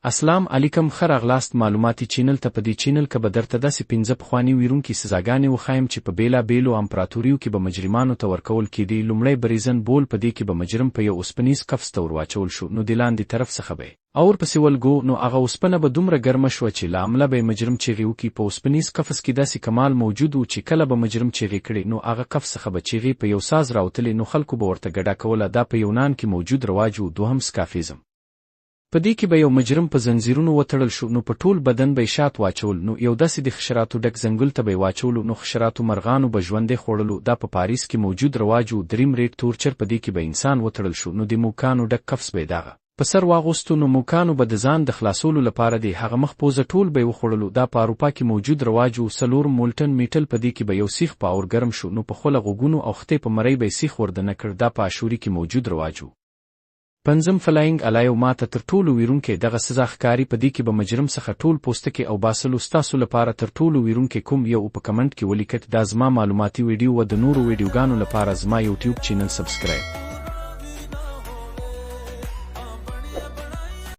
السلام علیکم ښه راغلاست معلوماتي چینل ته. په دې چینل کې به درته داسې 15 پخواني ویرونکي سزاګانې وښایم چې په بېلابېلو امپراتوریو کې به مجرمانو ته ورکول کېدې. لومړی بریزن بول، په دې کې به مجرم په یو اوسپنیز قفس ته ورواچول شو، نو د لاندې طرف څخه به اور پسې ولګو، نو هغه اوسپنه به دومره ګرمه شوه چې له امله به مجرم چیغې وکړي. په اوسپنیز قفس کې داسې کمال موجود و چې کله به مجرم چیغې کړي نو هغه قفس څخه به چیغې په یو ساز راوتلې، نو خلکو به ورته ګډا کوله. دا په یونان کې موجود رواج و. دوهم سکافیزم، په دې کې به یو مجرم په زنځیرونو وتړل شو، نو په ټول بدن به یې شات واچول، نو یو داسې د خشراتو ډک ځنګل ته به یې واچولو، نو خشراتو مرغانو به ژوندی خوړلو. دا په پاریس کې موجود رواج و. دریم ریټ تورچر، په دې کې به انسان وتړل شو، نو د موکانو ډک قفس به یې دغه په سر واغوستو، نو موکانو به د ځان د خلاصولو لپاره د هغه مخ پوزه ټول به یې وخوړلو. دا په اروپا کې موجود رواج و. څلورم مولټن میټل، په دې کې به یو سیخ په اور ګرم شو، نو په خوله غوږونو او خطې په مرۍ به یې سیخ وردننه کړ. دا په اشوري کې موجود رواج و. پنځم فلاینګ الایو، ماته تر ټولو ویرونکې دغه سزا ښکاري. په دې کې به مجرم څخه ټول پوستکي او باسلو. ستاسو لپاره تر ټولو ویرونکې کوم یو په کمنټ کې ولیکئ. دا زما معلوماتي ویډیو و. د نورو ویډیوګانو لپاره زما یوټیوب چینل سبسکرایب